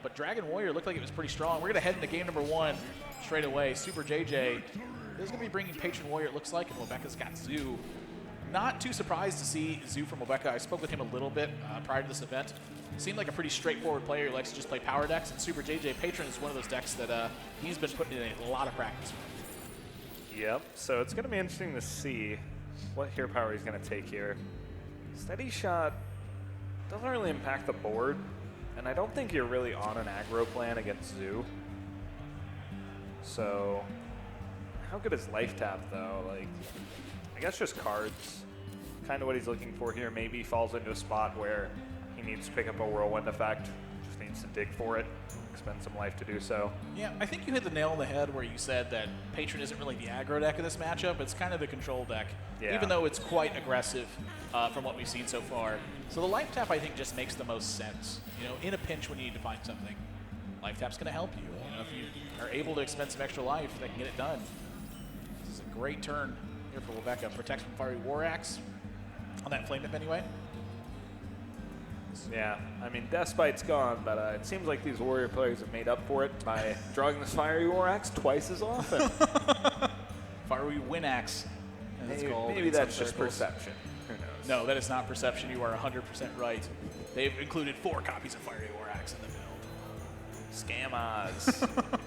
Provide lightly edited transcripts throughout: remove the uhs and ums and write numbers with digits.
But Dragon Warrior looked like it was pretty strong. We're going to head into game number 1 straight away. Super JJ is going to be bringing Patron Warrior, it looks like, and Wabeka's got Zoo. Not too surprised to see Zoo from Wabeka. I spoke with him a little bit prior to this event. Seemed like a pretty straightforward player who likes to just play power decks, and Super JJ Patron is one of those decks that he's been putting in a lot of practice with. Yep, so it's going to be interesting to see what hero power he's going to take here. Steady Shot doesn't really impact the board, and I don't think you're really on an aggro plan against Zoo. So, how good is Life Tap though? Like, I guess just cards. Kind of what he's looking for here. Maybe he falls into a spot where he needs to pick up a Whirlwind effect, just needs to dig for it, expend some life to do so. Yeah, I think you hit the nail on the head where you said that Patron isn't really the aggro deck of this matchup. It's kind of the control deck, even though it's quite aggressive from what we've seen so far. So the Life Tap, I think, just makes the most sense. You know, in a pinch when you need to find something, Life Tap's going to help you. You know, if you are able to expend some extra life, that can get it done. This is a great turn here for Wabeka. Protects from Fiery War Axe on that Flame Nip anyway. Yeah, I mean, Deathbite's gone, but it seems like these Warrior players have made up for it by drawing this Fiery War Axe twice as often. Fiery Win Axe. Maybe that's just perception. Who knows? No, that is not perception. You are 100% right. They've included 4 copies of Fiery War Axe in the build. Scammers.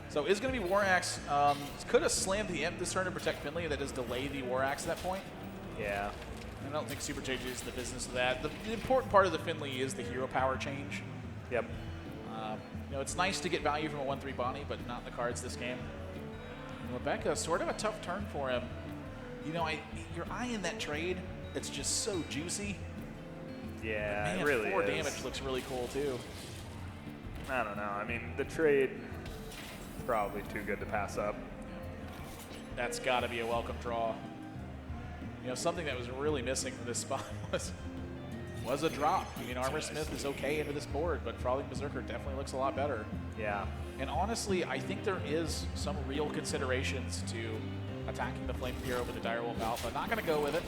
So is going to be War Axe. Could have slammed the Imp this turn to protect Finley. That does delay the War Axe at that point. Yeah. I don't think Super JJ is in the business of that. The important part of the Finley is the hero power change. Yep. You know, it's nice to get value from a 1/3 Bonnie, but not in the cards this game. And Wabeka, sort of a tough turn for him. You know, you're eyeing that trade. It's just so juicy. Yeah, Man, it really 4 is. damage looks really cool too. I don't know. I mean, the trade probably too good to pass up. That's got to be a welcome draw. You know, something that was really missing from this spot was a drop. I mean, Armor Smith is okay into this board, but Frolic Berserker definitely looks a lot better. Yeah. And honestly, I think there is some real considerations to attacking the Flame Fear over the Direwolf Alpha. Not going to go with it.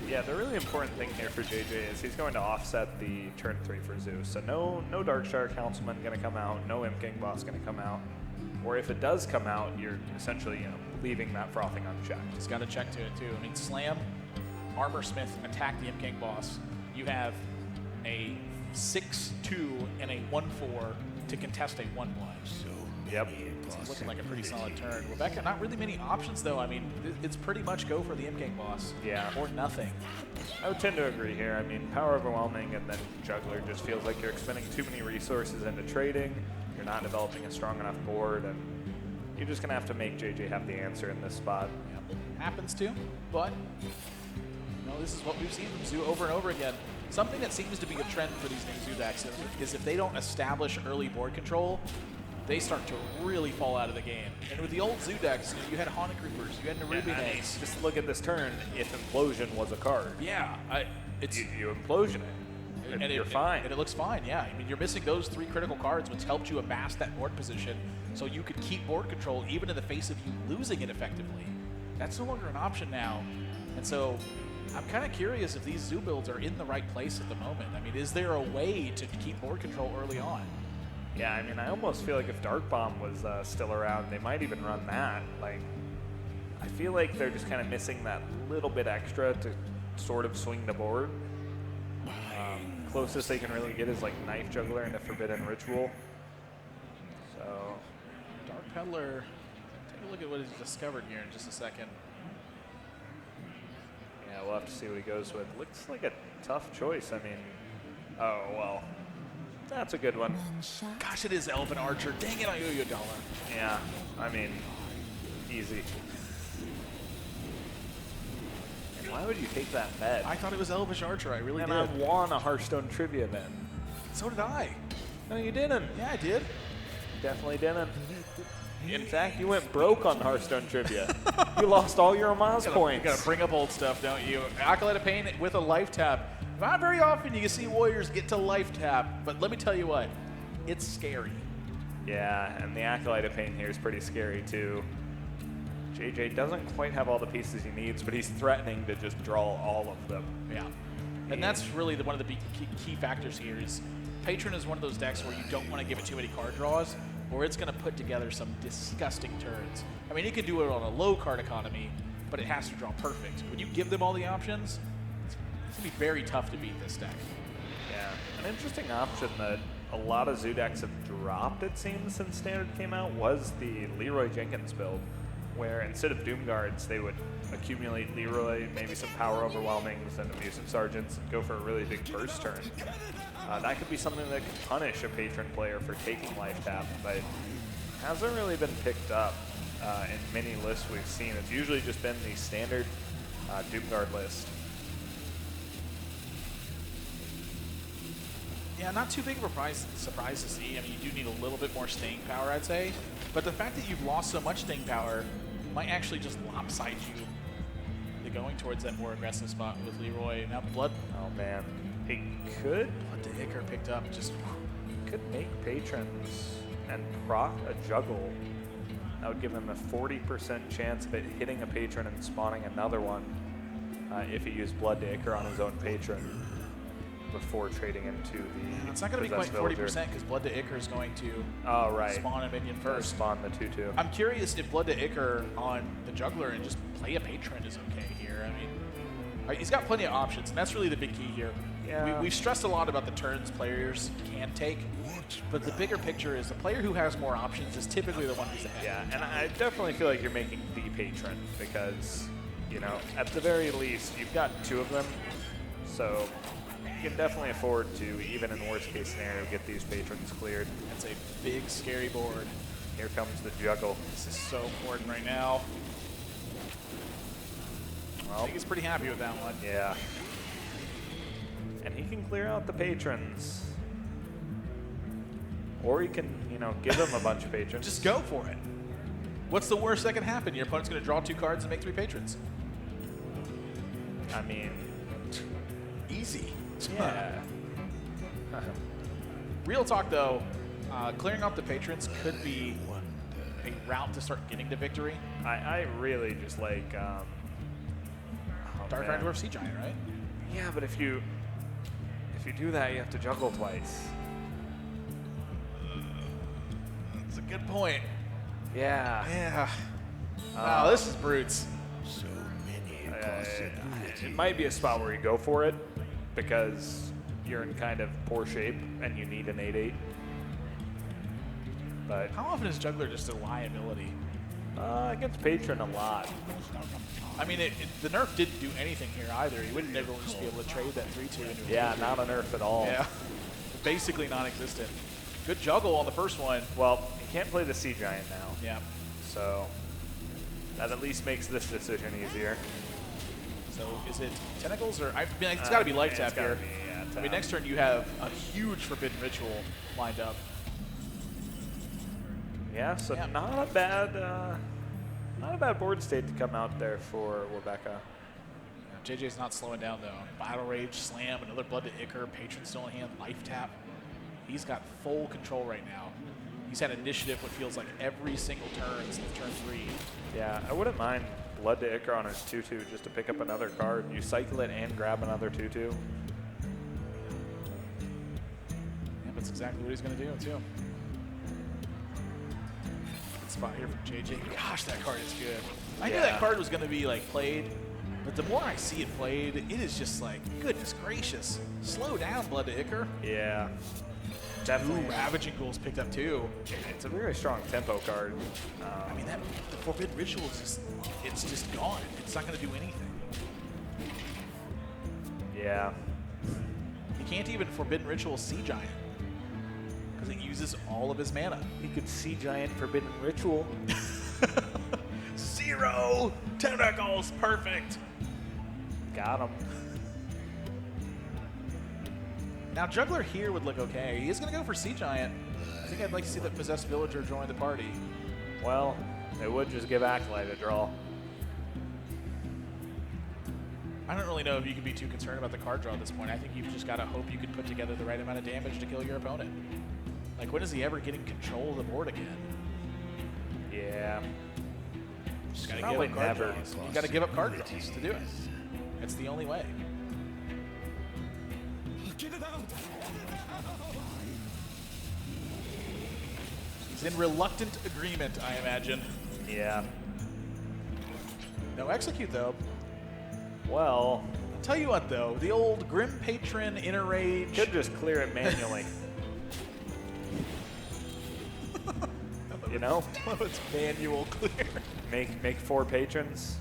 Yeah, the really important thing here for JJ is he's going to offset the turn 3 for Zeus. So no Darkstar Councilman going to come out, no Imp King Boss going to come out. Or if it does come out, you're essentially, you know, leaving that frothing unchecked. It's got to check to it too. I mean, Slam, Armor Smith, attack the Imp King Boss. You have a 6/2 and a 1/4 to contest a 1/1. So yep. It's looking like a pretty solid turn. Wabeka, not really many options though. I mean, it's pretty much go for the Imp King Boss. Yeah. Or nothing. I would tend to agree here. I mean, Power Overwhelming and then Juggler just feels like you're expending too many resources into trading. You're not developing a strong enough board, and you're just going to have to make JJ have the answer in this spot. Yep. Happens to, but you know, this is what we've seen from Zoo over and over again. Something that seems to be a trend for these new Zoo decks is if they don't establish early board control, they start to really fall out of the game. And with the old Zoo decks, you had Haunted Creepers, you had Nerubian Eggs. Just look at this turn. If Implosion was a card, Yeah, you implosion it. And you're fine. And it looks fine, yeah. I mean, you're missing those 3 critical cards, which helped you amass that board position, so you could keep board control even in the face of you losing it effectively. That's no longer an option now. And so I'm kind of curious if these Zoo builds are in the right place at the moment. I mean, is there a way to keep board control early on? Yeah, I mean, I almost feel like if Dark Bomb was still around, they might even run that. Like, I feel like they're just kind of missing that little bit extra to sort of swing the board. Closest they can really get is like Knife Juggler and a Forbidden Ritual. So, Dark Peddler, take a look at what he's discovered here in just a second. yeah, we'll have to see what he goes with. Looks like a tough choice. I mean, oh, well, that's a good one. Gosh, it is Elven Archer. Dang it, I owe you $1. Yeah, I mean, easy. Why would you take that bet? I thought it was Elvish Archer. I really and did. I won a Hearthstone trivia bet. So did I. No, you didn't. Yeah, I did. Definitely didn't. In fact, you went broke on Hearthstone trivia. You lost all your Amaz points. You gotta bring up old stuff, don't you? Acolyte of Pain with a life tap. Not very often you can see Warriors get to life tap, but let me tell you what, it's scary. Yeah, and the Acolyte of Pain here is pretty scary too. JJ doesn't quite have all the pieces he needs, but he's threatening to just draw all of them. Yeah. And that's really one of the big key factors here is Patron is one of those decks where you don't want to give it too many card draws, or it's going to put together some disgusting turns. I mean, it can do it on a low card economy, but it has to draw perfect. When you give them all the options, it's going to be very tough to beat this deck. Yeah, an interesting option that a lot of Zoo decks have dropped, it seems, since Standard came out, was the Leroy Jenkins build, where instead of Doom Guards, they would accumulate Leroy, maybe some Power Overwhelmings and Abusive Sergeants, and go for a really big burst turn. That could be something that could punish a Patron player for taking life tap, but hasn't really been picked up in many lists we've seen. It's usually just been the standard Doom Guard list. Yeah, not too big of a surprise to see. I mean, you do need a little bit more staying power, I'd say. But the fact that you've lost so much staying power might actually just lopside you to going towards that more aggressive spot with Leroy. Now Blood. Oh man, it could. Blood to Icar picked up. Just could make Patrons and proc a juggle. That would give him a 40% chance of it hitting a Patron and spawning another one if he used Blood to Icar on his own Patron before trading into the. It's not going to be quite 40% because Blood to Icar is going to spawn a minion first. Spawn the 2/2. I'm curious if Blood to Icar on the juggler and just play a Patron is okay here. I mean, he's got plenty of options, and that's really the big key here. Yeah. We've stressed a lot about the turns players can take, but the bigger picture is the player who has more options is typically the one who's ahead. Yeah, and I definitely feel like you're making the Patron because, you know, at the very least, you've got 2 of them, so you can definitely afford to, even in worst case scenario, get these Patrons cleared. That's a big, scary board. Here comes the juggle. This is so important right now. Well, I think he's pretty happy with that one. Yeah. And he can clear out the Patrons. Or he can, you know, give them a bunch of Patrons. Just go for it. What's the worst that can happen? Your opponent's going to draw 2 cards and make 3 Patrons. I mean, easy. yeah. Real talk, though, clearing off the Patrons could be a route to start getting to victory. I really just like Dark Iron Dwarf Sea Giant, right? Yeah, but if you do that, you have to juggle twice. That's a good point. Yeah. Yeah. Wow, this is brutes. So many possibilities. It might be a spot where you go for it because you're in kind of poor shape and you need an 8/8. But How often is Juggler just a liability? against Patron a lot. I mean, the nerf didn't do anything here either. He wouldn't never just be able to trade that 3/2 into a Yeah, 3/2. not a nerf at all. Yeah. Basically non-existent. Good juggle on the first one. Well, you can't play the Sea Giant now, Yeah. so that at least makes this decision easier. So is it Tentacles or I mean, it's got to be Life Tap It's gotta here. be, yeah, I mean, tap. next turn you have a huge Forbidden Ritual lined up. Yeah, so Yeah. not a bad board state to come out there for Wabeka. JJ's not slowing down though. Battle Rage, Slam, another Blood to Icar, Patron still in hand, Life Tap. He's got full control right now. He's had initiative what feels like every single turn since turn 3. Yeah, I wouldn't mind Blood to Icar on his 2/2 just to pick up another card. You cycle it and grab another 2/2. Yeah, that's exactly what he's going to do too. Good spot here from JJ. Gosh, that card is good. I knew that Yeah. card was going to be like played, but the more I see it played, it is just like, goodness gracious. Slow down, Blood to Icar. Yeah, Ooh, definitely. Ravaging Ghouls picked up too. It's a very strong tempo card. I mean, the Forbidden Ritual is just, it's just gone. It's not going to do anything. Yeah, He can't even Forbidden Ritual Sea Giant because it uses all of his mana. you could Sea Giant Forbidden Ritual. 0 Tentacles, perfect. Got him. Now Juggler here would look okay. He is going to go for Sea Giant. I think I'd like to see that Possessed Villager join the party. Well, it would just give Acolyte a draw. I don't really know if you can be too concerned about the card draw at this point. I think you've just got to hope you can put together the right amount of damage to kill your opponent. Like, when is he ever getting control of the board again? Yeah. Just got to give Probably up card never. draws. You got to give up card draws to do it. It's the only way. He's in reluctant agreement, I imagine. Yeah. No execute, though. Well, I'll tell you what, though. The old Grim Patron Inner Rage. could just clear it manually. You know? It's manual clear. Make 4 patrons.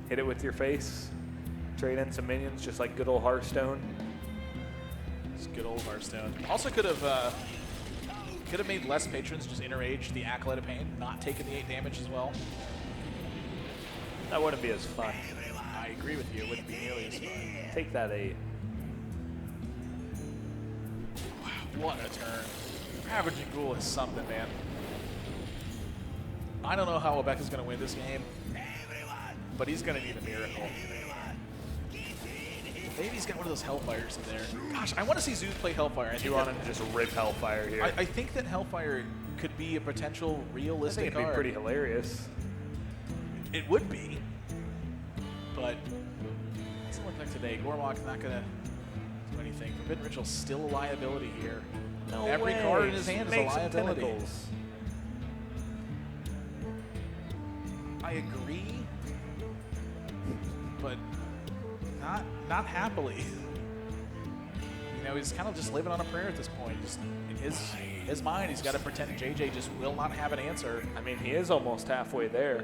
Hit it with your face. Trade in some minions, just like good old Hearthstone. It's good old Hearthstone. Also could have made less patrons, just Inner Rage the Acolyte of Pain, not taking the 8 damage as well. That wouldn't be as fun. I agree with you. It wouldn't be nearly as fun. Take that 8. Wow, what a turn. Ravaging Ghoul is something, man. I don't know how Wabeka's going to win this game, but he's going to need a miracle. Maybe he's got one of those Hellfires in there. Gosh, I want to see Zeus play Hellfire. You want him to just rip Hellfire here? I think that Hellfire could be a potential realistic I think it'd be pretty hilarious. It would be, but it doesn't look like today. Gorlock's not going to do anything. Forbidden Ritual's still a liability here. No Every way. card in his hand is a Make some liability. tentacles. I agree, but not happily. You know, he's kind of just living on a prayer at this point. Just in his mind, he's got to pretend JJ just will not have an answer. I mean, he is almost halfway there.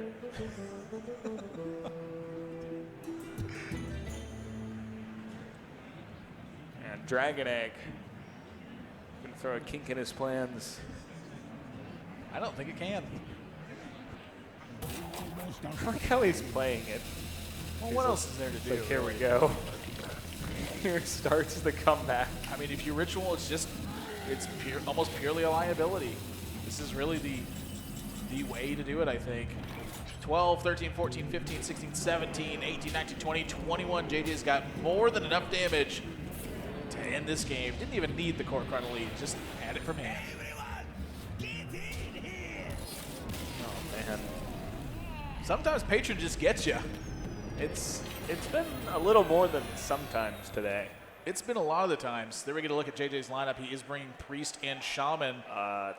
And Dragon Egg. Gonna throw a kink in his plans. I don't think it can. I like how he's playing it. Well, what else is there to do? Like, here we go. Here starts the comeback. I mean, if you ritual, it's almost purely a liability. This is really the way to do it, I think. 12, 13, 14, 15, 16, 17, 18, 19, 20, 21. JJ's got more than enough damage to end this game. Didn't even need the Core Chrono lead, just had it from hand. Oh, man. Sometimes Patron just gets you. It's been a little more than sometimes today. It's been a lot of the times. There we get a look at JJ's lineup. He is bringing Priest and Shaman. I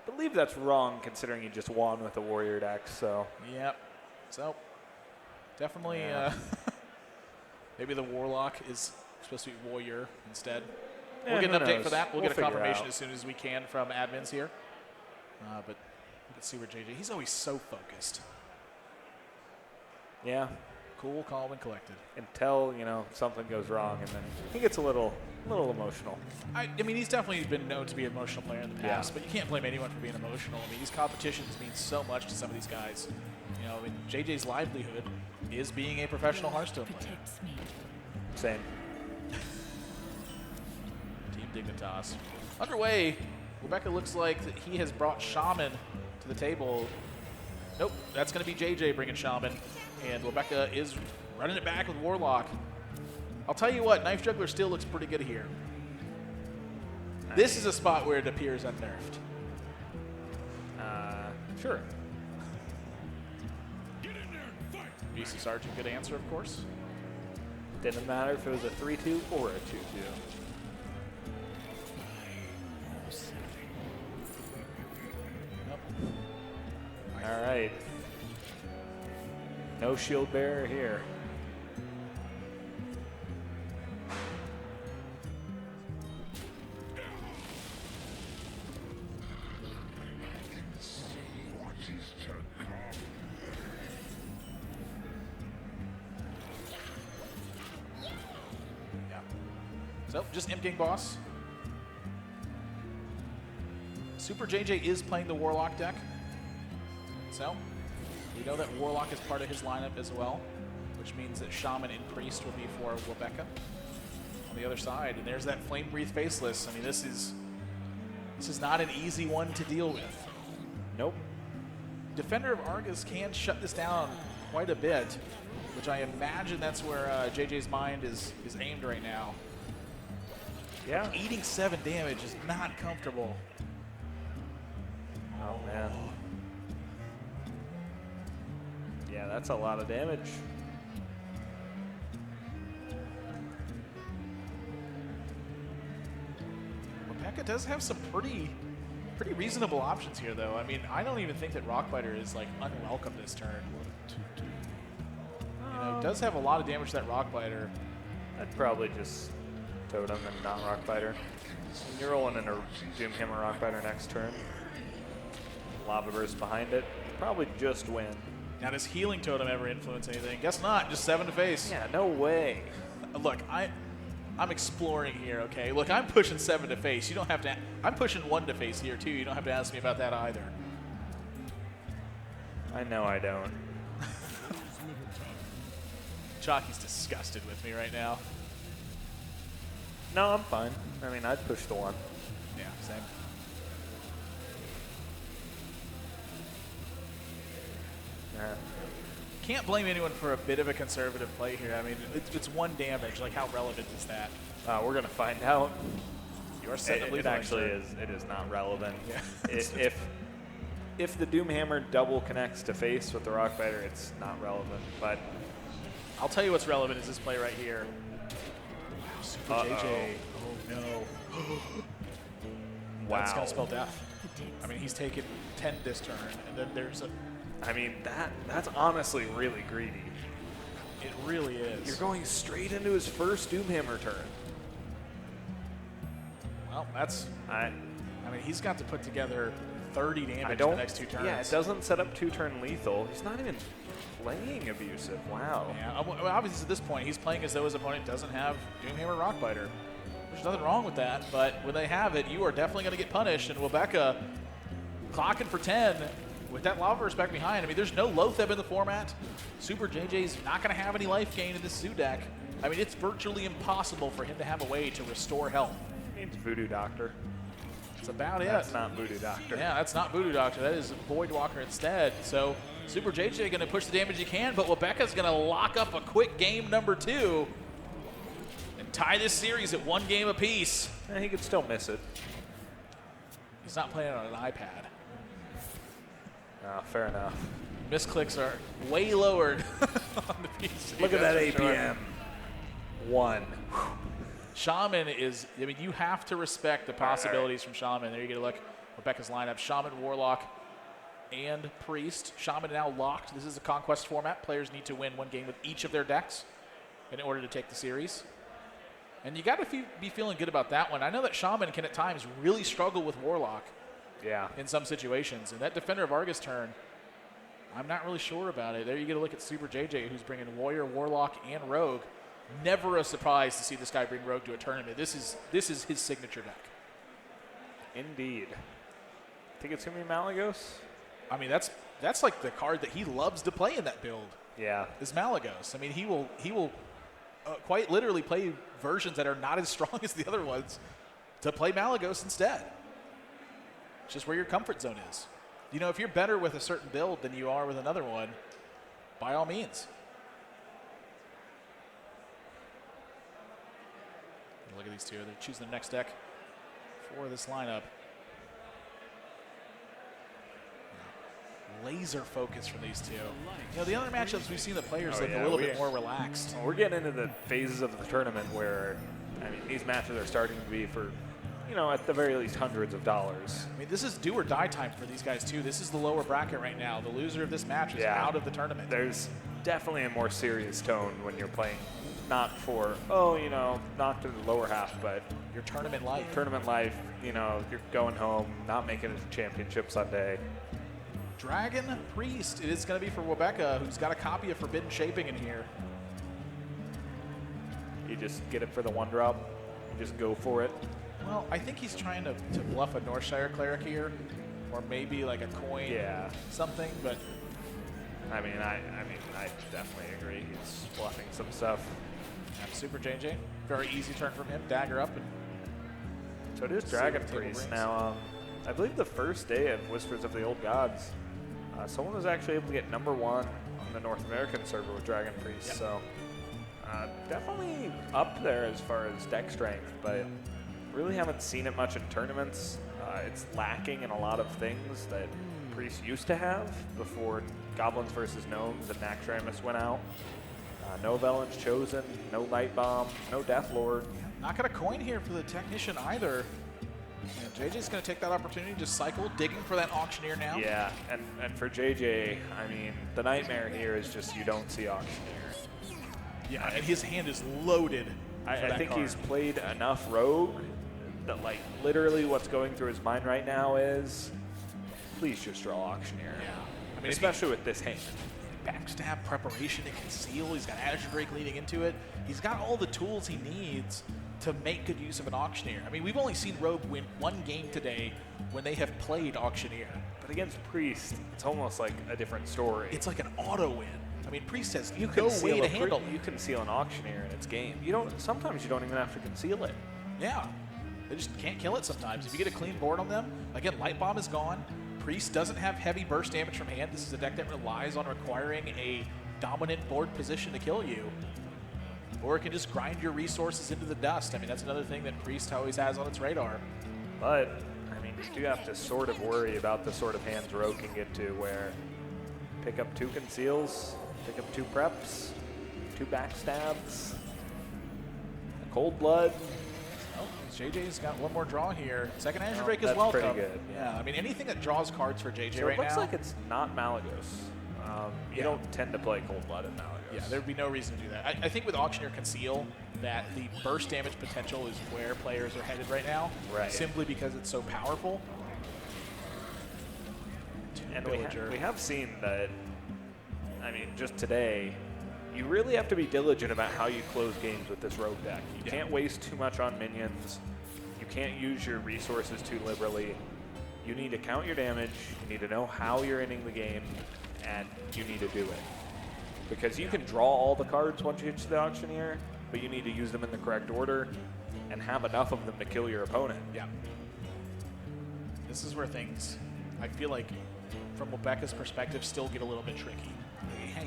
believe that's wrong considering he just won with a Warrior deck, so. Yep. So, definitely, Yeah. maybe the Warlock is supposed to be Warrior instead. Yeah, We'll get an who update knows? for that. We'll get a figure confirmation out. as soon as we can from admins here. But let's see where JJ, he's always so focused. Yeah. Cool, calm, and collected. Until, you know, something goes wrong, and then he gets a little emotional. I mean, he's definitely been known to be an emotional player in the past, Yeah. but you can't blame anyone for being emotional. I mean, these competitions mean so much to some of these guys. You know, I mean, JJ's livelihood is being a professional Hearthstone player. Same. Team Dignitas. Underway, Wabeka looks like that he has brought Shaman to the table. Nope, that's going to be JJ bringing Shaman. And Wabeka is running it back with Warlock. I'll tell you what, Knife Juggler still looks pretty good here. This is a spot where it appears unnerved. Sure. BC Sergeant, good answer, of course. Didn't matter if it was a 3-2 or a 2-2. Nope. All right. No shield bearer here. Yeah. So, just Imp King Boss. Super JJ is playing the Warlock deck. So, we know that Warlock is part of his lineup as well, which means that Shaman and Priest will be for Wabeka on the other side. And there's that Flame Breathe Faceless. I mean, this is not an easy one to deal with. Nope. Defender of Argus can shut this down quite a bit, which I imagine that's where JJ's mind is aimed right now. Yeah. Eating 7 damage is not comfortable. Oh, man. Yeah, that's a lot of damage. Wabeka does have some pretty reasonable options here, though. I mean, I don't even think that Rockbiter is like unwelcome this turn. You know, does have a lot of damage to that Rockbiter. I'd probably just Totem and not Rockbiter. You're rolling in a Doomhammer Rockbiter next turn. Lava Burst behind it. Probably just win. Now, does Healing Totem ever influence anything? Guess not. Just 7 to face. Yeah, no way. Look, I'm exploring here, okay? Look, I'm pushing 7 to face. You don't have to. I'm pushing 1 to face here, too. You don't have to ask me about that either. I know I don't. Chalky's disgusted with me right now. No, I'm fine. I mean, I'd push the 1. Yeah, same. Can't blame anyone for a bit of a conservative play here. I mean, it's 1 damage. Like, how relevant is that? We're gonna find out. You are setting up It actually is. It is not relevant. Yeah. If the Doomhammer double connects to face with the Rockbiter, it's not relevant. But I'll tell you what's relevant is this play right here. Wow, Super JJ. Oh no. Wow. That's gonna spell death. I mean, he's taken 10 this turn, and then there's a. I mean, that's honestly really greedy. It really is. You're going straight into his first Doomhammer turn. Well, that's. I mean, he's got to put together 30 damage in the next 2 turns. Yeah, it doesn't set up 2-turn lethal. He's not even playing abusive. Wow. Yeah, well, obviously at this point, he's playing as though his opponent doesn't have Doomhammer Rockbiter. There's nothing wrong with that, but when they have it, you are definitely going to get punished. And Wabeka clocking for 10 with that Lava Burst back behind. I mean, there's no Loatheb in the format. Super JJ's not going to have any life gain in this Zoo deck. I mean, it's virtually impossible for him to have a way to restore health. He needs Voodoo Doctor. That's about it. That's not Voodoo Doctor. Yeah, that's not Voodoo Doctor. That is Void Walker instead. So Super JJ going to push the damage he can, but Wabeka's going to lock up a quick game number 2 and tie this series at 1 game apiece. He could still miss it. He's not playing on an iPad. Fair enough. Misclicks are way lowered on the PC. Look at that APM. 1. Shaman is, I mean, you have to respect the possibilities from Shaman. There you get a look. Wabeka's lineup, Shaman, Warlock, and Priest. Shaman now locked. This is a Conquest format. Players need to win 1 game with each of their decks in order to take the series. And you got to be feeling good about that one. I know that Shaman can at times really struggle with Warlock. Yeah. In some situations. And that Defender of Argus turn, I'm not really sure about it. There you get a look at Super JJ, who's bringing Warrior, Warlock, and Rogue. Never a surprise to see this guy bring Rogue to a tournament. This is his signature deck. Indeed. Think it's going to be Malagos? I mean, that's like the card that he loves to play in that build. Yeah. Is Malagos. I mean, he will quite literally play versions that are not as strong as the other ones to play Malagos instead. It's just where your comfort zone is. You know, if you're better with a certain build than you are with another one, by all means. Look at these two. They're choosing the next deck for this lineup. Laser focus from these two. You know, the other matchups we've seen the players look a little bit more relaxed. We're getting into the phases of the tournament where, I mean, these matches are starting to be for, you know, at the very least hundreds of dollars. I mean, this is do or die time for these guys too. This is the lower bracket right now. The loser of this match is out of the tournament. There's definitely a more serious tone when you're playing, not for, you know, not to the lower half, but your tournament life. Tournament life, you know, you're going home, not making it to championship Sunday. Dragon Priest. It is going to be for Wabeka, who's got a copy of Forbidden Shaping in here. You just get it for the 1-drop. You just go for it. Well, I think he's trying to bluff a Northshire Cleric here, or maybe like a coin, something. But I mean, I definitely agree. He's bluffing some stuff. Super JJ, very easy turn from him. Dagger up, and so it is Dragon Priest now. I believe the first day of Whispers of the Old Gods, someone was actually able to get #1 on the North American server with Dragon Priest. Yep. So definitely up there as far as deck strength, but really haven't seen it much in tournaments. It's lacking in a lot of things that Priest used to have before Goblins versus Gnomes and Naxxramas went out. No Velen's Chosen, no Light Bomb, no Death Lord. Not got a coin here for the Technician either. JJ's going to take that opportunity, just cycle, digging for that Auctioneer now. Yeah, and for JJ, I mean, the nightmare here is just you don't see Auctioneer. Yeah, and his hand is loaded. I think he's played enough Rogue that, like, literally what's going through his mind right now is, please just draw Auctioneer. Yeah. I mean, especially with this hand. Backstab, preparation, and conceal. He's got Azure Drake leading into it. He's got all the tools he needs to make good use of an Auctioneer. I mean, we've only seen Rogue win one game today when they have played Auctioneer. But against Priest, it's almost like a different story. It's like an auto win. I mean, Priest has you no way to handle it. You can seal an Auctioneer in its game. Sometimes you don't even have to conceal it. Yeah. They just can't kill it sometimes. If you get a clean board on them, again, Light Bomb is gone. Priest doesn't have heavy burst damage from hand. This is a deck that relies on requiring a dominant board position to kill you. Or it can just grind your resources into the dust. I mean, that's another thing that Priest always has on its radar. But, I mean, you do have to sort of worry about the sort of hands Rogue can get to where pick up 2 conceals, pick up 2 preps, 2 backstabs, a cold blood. Oh, JJ's got one more draw here. Second Azure Drake is welcome. That's pretty good. Yeah, I mean, anything that draws cards for JJ so right now. It looks like it's not Malagos. You don't tend to play cold blood in Malagos. Yeah, there'd be no reason to do that. I think with Auctioneer Conceal, that the burst damage potential is where players are headed right now. Right. Simply because it's so powerful. And we have seen that, I mean, just today, you really have to be diligent about how you close games with this Rogue deck. You can't waste too much on minions. You can't use your resources too liberally. You need to count your damage. You need to know how you're ending the game, and you need to do it. Because you can draw all the cards once you hit the Auctioneer, but you need to use them in the correct order and have enough of them to kill your opponent. Yeah. This is where things, I feel like, from Wabeka's perspective, still get a little bit tricky.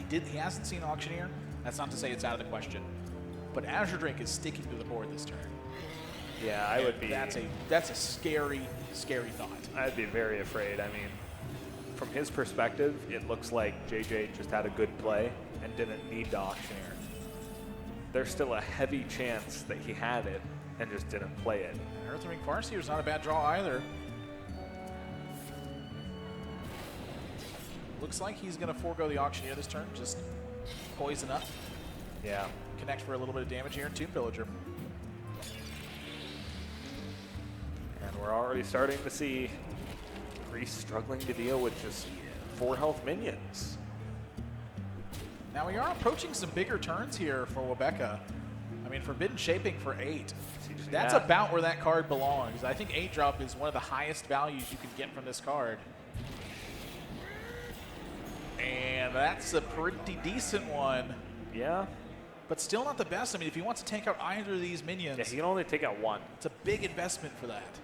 He hasn't seen Auctioneer. That's not to say it's out of the question. But Azure Drake is sticking to the board this turn. Yeah, I would be. That's a scary, scary thought. I'd be very afraid. I mean, from his perspective, it looks like JJ just had a good play and didn't need the Auctioneer. There's still a heavy chance that he had it and just didn't play it. Earthring Farseer is not a bad draw either. Looks like he's going to forego the Auctioneer this turn, just poison up. Yeah. Connect for a little bit of damage here in Tomb Pillager. And we're already starting to see Priest struggling to deal with just 4 health minions. Now we are approaching some bigger turns here for Wabeka. I mean, Forbidden Shaping for 8. That's about where that card belongs. I think 8-drop is one of the highest values you can get from this card. And that's a pretty decent one. Yeah. But still not the best. I mean, if he wants to take out either of these minions, Yeah, he can only take out 1. it's a big investment for that.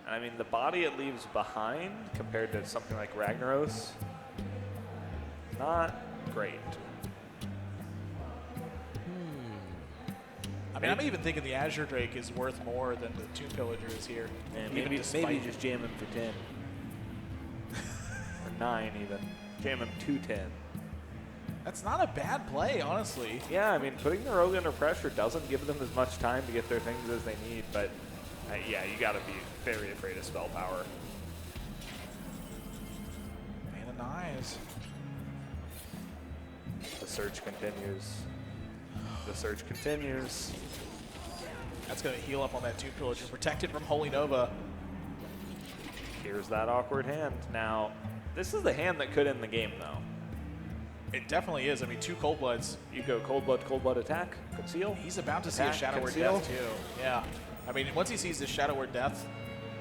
And I mean, the body it leaves behind compared to something like Ragnaros, not great. I mean, I'm even thinking the Azure Drake is worth more than the Tomb Pillager is here. And even maybe despite just jam him for 10. Or 9 even. Jam him to 10. That's not a bad play, honestly. Yeah, I mean, putting the Rogue under pressure doesn't give them as much time to get their things as they need, but yeah, you gotta be very afraid of spell power. Man of Knives. The search continues. The search continues. That's going to heal up on that Tomb Pillager. Protected from Holy Nova. Here's that awkward hand. Now, this is the hand that could end the game, though. It definitely is. I mean, 2 Cold Bloods. You go cold blood attack, conceal. He's about to see a Attack, Shadow Word conceal. Death, too. Yeah. I mean, once he sees this Shadow Word Death,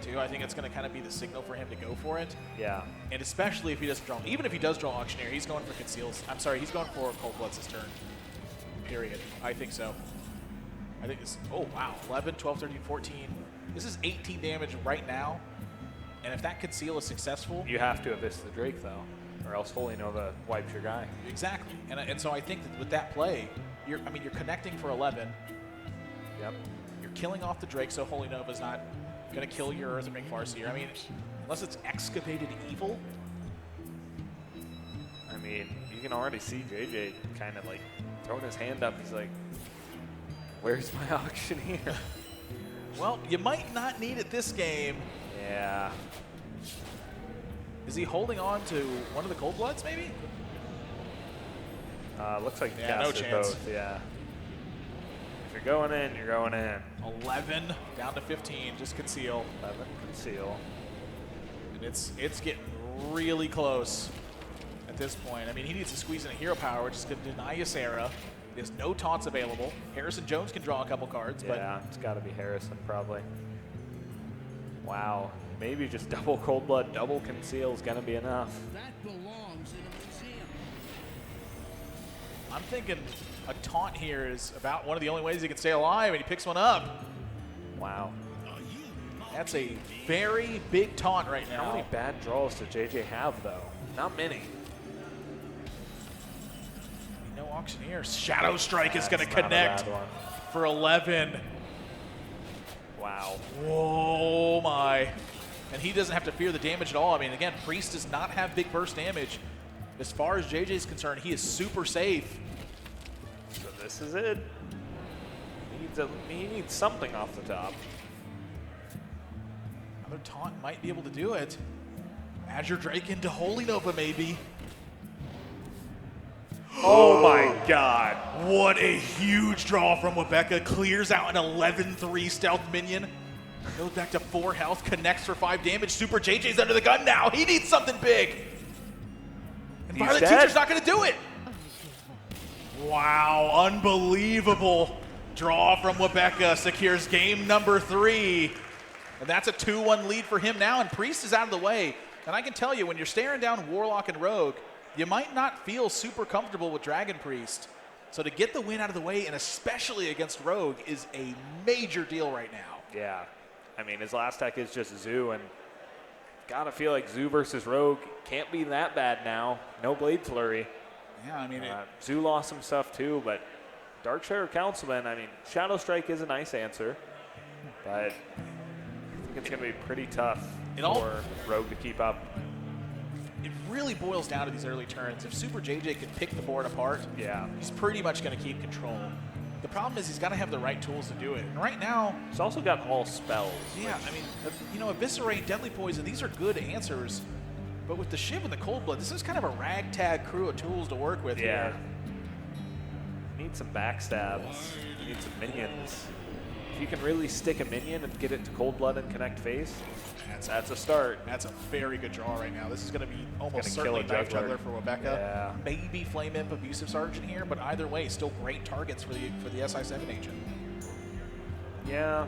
too, I think it's going to kind of be the signal for him to go for it. Yeah. And especially if he doesn't draw, even if he does draw Auctioneer, he's going for Conceals. I'm sorry, he's going for Cold Bloods this turn. Period. I think so. I think this, oh wow, 11, 12, 13, 14. This is 18 damage right now. And if that Conceal is successful. You have to Abyss the Drake, though, or else Holy Nova wipes your guy. Exactly. And so I think that with that play, you're connecting for 11. Yep. You're killing off the Drake, so Holy Nova's not going to kill your Earthring Farseer. I mean, unless it's Excavated Evil. I mean, you can already see JJ kind of like throwing his hand up. He's like, where's my Auctioneer? Well, you might not need it this game. Yeah. Is he holding on to one of the Cold Bloods, maybe? Looks like Yeah, no chance. both, yeah. If you're going in, you're going in. 11 down to 15, just conceal. 11, conceal. And it's getting really close at this point. I mean, he needs to squeeze in a hero power, which is going to deny Ysera. There's no taunts available. Harrison Jones can draw a couple cards, but yeah, it's got to be Harrison probably. Wow, maybe just double Cold Blood, double conceal is going to be enough. That belongs in a museum. I'm thinking a taunt here is about one of the only ways he can stay alive, and he picks one up. Wow. That's a very big taunt right now. How many bad draws did JJ have, though? Not many. No Auctioneer. Shadow Strike is going to That's not a connect bad one. for 11. Wow. Whoa, my. And he doesn't have to fear the damage at all. I mean, again, Priest does not have big burst damage. As far as JJ is concerned, he is super safe. So this is it. He needs something off the top. Another taunt might be able to do it. Azure Drake into Holy Nova, maybe. Oh my god. What a huge draw from Wabeka. Clears out an 11-3 stealth minion. Goes back to 4 health, connects for 5 damage. Super JJ's under the gun now. He needs something big. And He's Violet dead. Teacher's not going to do it. Wow, unbelievable draw from Wabeka. Secures game number 3. And that's a 2-1 lead for him now, and Priest is out of the way. And I can tell you, when you're staring down Warlock and Rogue, you might not feel super comfortable with Dragon Priest. So to get the win out of the way, and especially against Rogue, is a major deal right now. Yeah. I mean, his last tech is just Zoo, and gotta feel like Zoo versus Rogue can't be that bad now. No Blade Flurry. Yeah, I mean, Zoo lost some stuff too, but Darkshire Councilman, I mean, Shadow Strike is a nice answer, but I think it's gonna be pretty tough for Rogue to keep up. it really boils down to these early turns. If Super JJ can pick the board apart, Yeah. he's pretty much going to keep control. The problem is he's got to have the right tools to do it. And right now, He's also got all spells. yeah, I mean, you know, Eviscerate, Deadly Poison, these are good answers. But with the Shiv and the Cold Blood, this is kind of a ragtag crew of tools to work with Yeah. here. Need some backstabs. Need some minions. If you can really stick a minion and get it to Cold Blood and connect face, that's a start. That's a very good draw right now. This is going to be almost gonna kill certainly a Knife juggler. Juggler for Wabeka. Yeah. Maybe Flame Imp, Abusive Sergeant here, but either way, still great targets for the SI7 agent. Yeah.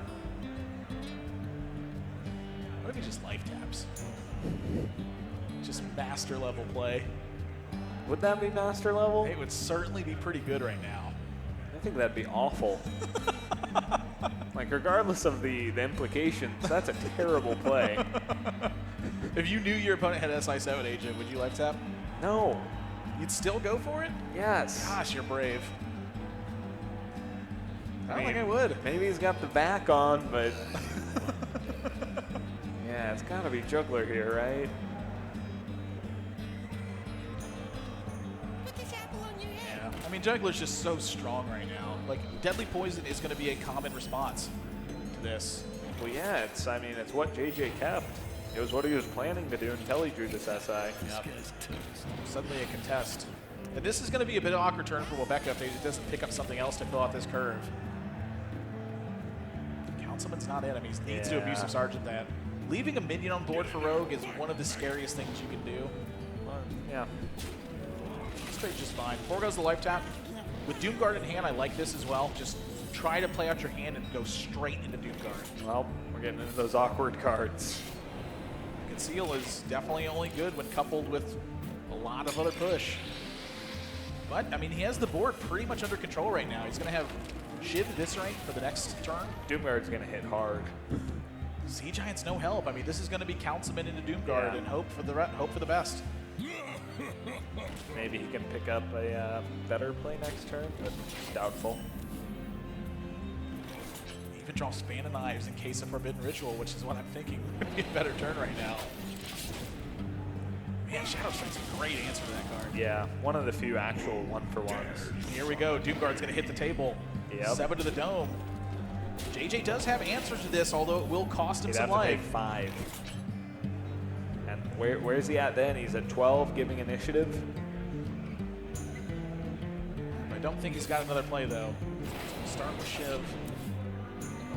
What if he just life taps? Just master level play. Would that be master level? It would certainly be pretty good right now. I think that'd be awful. Like, regardless of the implications, that's a terrible play. If you knew your opponent had SI7 agent, would you life tap? No. You'd still go for it? Yes. Gosh, you're brave. I don't mean, think I would. Maybe he's got the back on, but yeah, it's got to be juggler here, right? Yeah. I mean, Juggler's just so strong right now. Like, Deadly Poison is going to be a common response to this. Well, yeah, it's what JJ kept. It was what he was planning to do until he drew this SI. Yep. Suddenly a contest. And this is going to be a bit of an awkward turn for Wabeka if he doesn't pick up something else to fill out this curve. Councilman's not in him. He needs to Abusive Sergeant that. Leaving a minion on board for Rogue is one of the scariest things you can do. Yeah. Straight just fine. Before goes the life tap. With Doomguard in hand, I like this as well. Just try to play out your hand and go straight into Doomguard. Well, we're getting into those awkward cards. Conceal is definitely only good when coupled with a lot of other push. But, I mean, he has the board pretty much under control right now. He's going to have Shiv Eviscerate for the next turn. Doomguard's going to hit hard. Sea Giant's no help. I mean, this is going to be Councilman into Doomguard and hope for the best. Maybe he can pick up a better play next turn, but doubtful. Even draw Span of Knives in case of Forbidden Ritual, which is what I'm thinking would be a better turn right now. Man, Shadow Strike's a great answer to that card. Yeah, one of the few actual one-for-ones. Here we go. Doomguard's going to hit the table. Yep. 7 to the dome. JJ does have answers to this, although it will cost him He'd some have to life. pay 5. And where's he at then? He's at 12, giving initiative. I don't think he's got another play, though. Start with Shiv.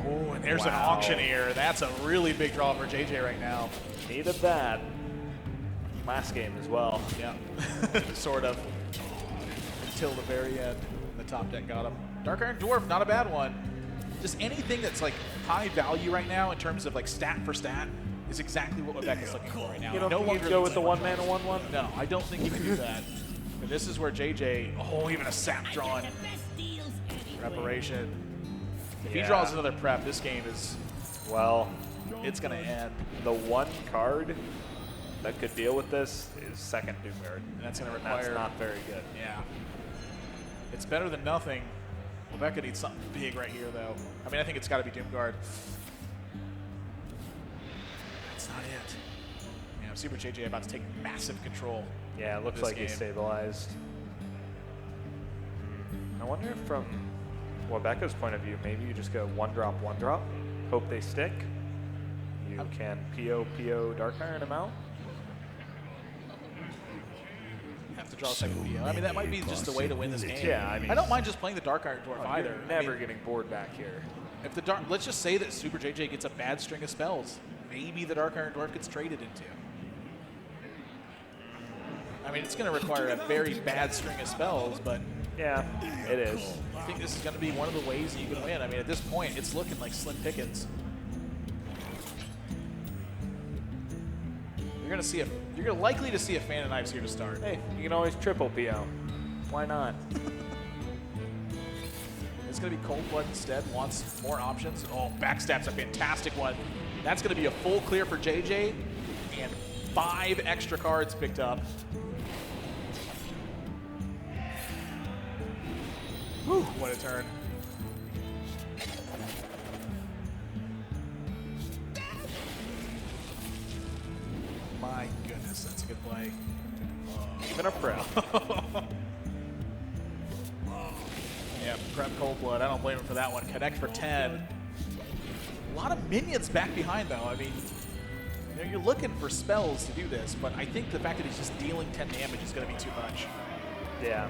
Oh, and there's an Wow. Auctioneer. That's a really big draw for JJ right now. Needed that. Last game as well. Yeah, sort of. Until the very end. The top deck got him. Dark Iron Dwarf, not a bad one. Just anything that's like high value right now in terms of like stat for stat is exactly what Wabeka's looking for right now. You don't no think longer you'd go needs with the like 1 mana 1/1? No, I don't think you can do that. And this is where JJ, oh, even a sap drawn. Preparation. If he draws another prep, this game is, well, it's going to end. the one card that could deal with this is second Doomguard. And that's going to And require. that's not very good. Yeah. It's better than nothing. Wabeka needs something big right here, though. I mean, I think it's got to be Doomguard. That's not it. Yeah, Super JJ about to take massive control. Yeah, it looks this like he's game. stabilized. I wonder if from Wabeka's point of view, maybe you just go 1-drop, 1-drop, hope they stick. You can PO Dark Iron him out. Have to draw a second PO. I mean, that might be just the way to win this game. Yeah, I mean, I don't mind just playing the Dark Iron Dwarf either. You're I never mean, getting bored back here. if the dark, let's just say that Super JJ gets a bad string of spells. Maybe the Dark Iron Dwarf gets traded into. I mean, it's going to require a very bad string of spells, but Yeah, it is. I think this is going to be one of the ways that you can win. I mean, at this point, it's looking like slim pickings. You're likely to see a Fan of Knives here to start. Hey, you can always triple PO. Why not? It's going to be Cold Blood instead. Wants more options. Oh, Backstab's a fantastic one. That's going to be a full clear for JJ, and 5 extra cards picked up. Whew, what a turn. My goodness, that's a good play. Even a prep. Yeah, prep Cold Blood. I don't blame him for that one. Connect for 10. A lot of minions back behind, though. I mean, you know, you're looking for spells to do this, but I think the fact that he's just dealing 10 damage is going to be too much. Yeah.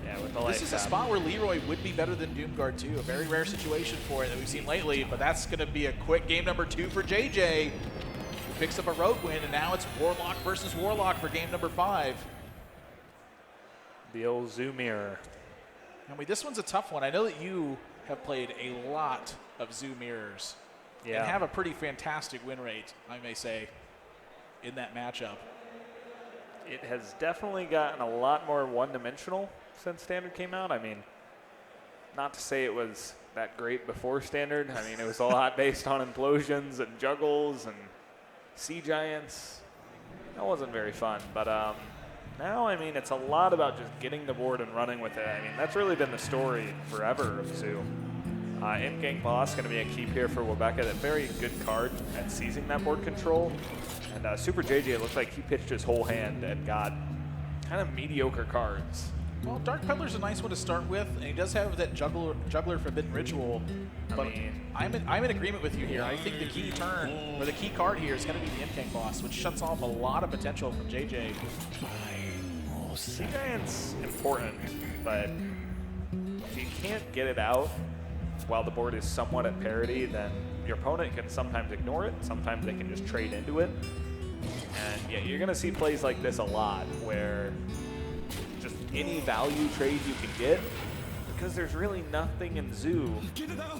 Yeah, with the life This is a tap. spot where Leroy would be better than Doomguard, too. A very rare situation for it that we've seen lately, but that's going to be a quick game number 2 for JJ. Who picks up a road win, and now it's Warlock versus Warlock for game number 5. The old Zoo Mirror. I mean, this one's a tough one. I know that you have played a lot of Zoo Mirrors and have a pretty fantastic win rate, I may say, in that matchup. It has definitely gotten a lot more one-dimensional since Standard came out. I mean, not to say it was that great before Standard. I mean, it was a lot based on implosions and juggles and sea giants. That wasn't very fun, but now, I mean, it's a lot about just getting the board and running with it. I mean, that's really been the story forever of Zoo. Imp-Gang Boss going to be a keep here for Wabeka. That very good card at seizing that board control. And Super JJ, it looks like he pitched his whole hand and got kind of mediocre cards. Well, Dark Peddler's a nice one to start with, and he does have that Juggler Forbidden Ritual. But I'm in agreement with you here. I think the key turn, or the key card here is going to be the Imp-Gang Boss, which shuts off a lot of potential from JJ. Sea Giant's important, but if you can't get it out while the board is somewhat at parity, then your opponent can sometimes ignore it. Sometimes they can just trade into it. And yeah, you're going to see plays like this a lot where just any value trade you can get, because there's really nothing in Zoo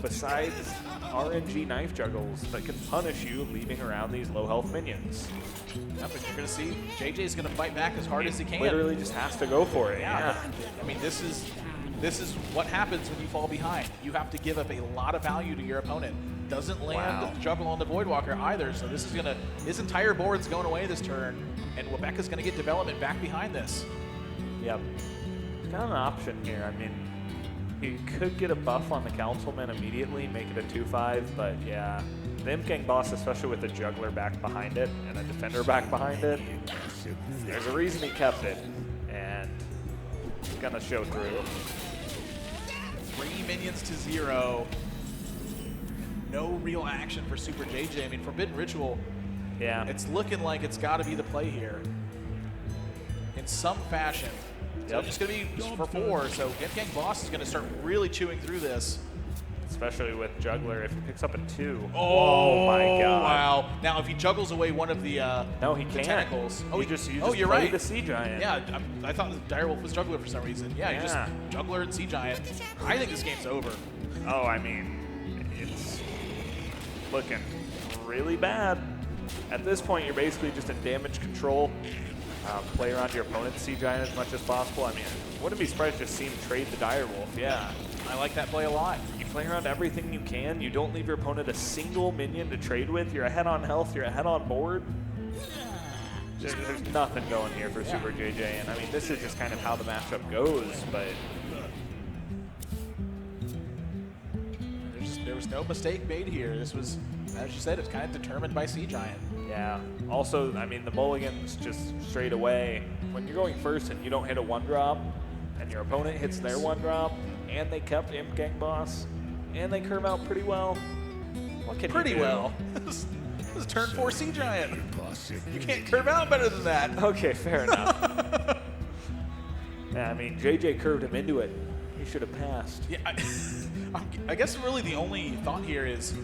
besides RNG knife juggles that can punish you leaving around these low health minions. Yep, and you're going to see JJ's going to fight back as hard as he can. Literally just has to go for it. Yeah. I mean, this is what happens when you fall behind. You have to give up a lot of value to your opponent. Doesn't land juggle on the Voidwalker either, so this entire board's going away this turn, and Wabeka's going to get development back behind this. Yep. He's got an option here. I mean, he could get a buff on the Councilman immediately, make it a 2/5, but yeah. The Imp-Gang Boss, especially with a Juggler back behind it and a Defender back behind it, there's a reason he kept it, and it's going to show through. 3 minions to 0. No real action for Super JJ. I mean, Forbidden Ritual, Yeah. it's looking like it's got to be the play here in some fashion. So Yep. it's just going to be just for 4. So Gang Boss is going to start really chewing through this. Especially with Juggler, if he picks up a 2. Oh my God. Wow. Now, if he juggles away one of the No, he the can't. tentacles. You just you're play right. the Sea Giant. Yeah, I thought Direwolf was Juggler for some reason. Yeah, you just Yeah. Juggler and Sea Giant. I think this game's over. Oh, I mean, it's looking really bad. At this point, you're basically just in damage control. Play around your opponent's Sea Giant as much as possible. I mean, wouldn't be surprised to just see him trade the Direwolf. Yeah. I like that play a lot. You play around everything you can. You don't leave your opponent a single minion to trade with. You're ahead on health. You're ahead on board. There's nothing going here for Super JJ. And I mean, this is just kind of how the matchup goes. But There was no mistake made here. This was, as you said, it's kind of determined by Sea Giant. yeah. Also, I mean, the mulligans just straight away. When you're going first and you don't hit a 1-drop, and your opponent hits their 1-drop, and they kept Imp Gang Boss, and they curve out pretty well. What can Pretty you do? well. This is turn 4 Sea Giant. You can't curve out better than that. Okay, fair enough. Yeah, I mean, JJ curved him into it. He should have passed. Yeah, I guess really the only thought here is,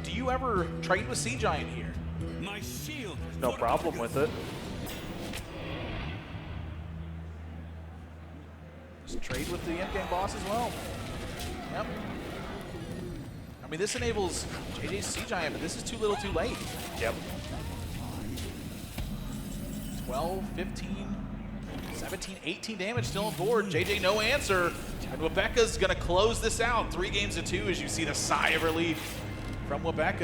do you ever trade with Sea Giant here? My shield. No problem with it. Just trade with the Imp Gang Boss as well. Yep. I mean, this enables JJ's Sea Giant, but this is too little too late. Yep. 12, 15, 17, 18 damage still on board. JJ no answer. And Wabeka's going to close this out. 3 games to 2 as you see the sigh of relief from Wabeka.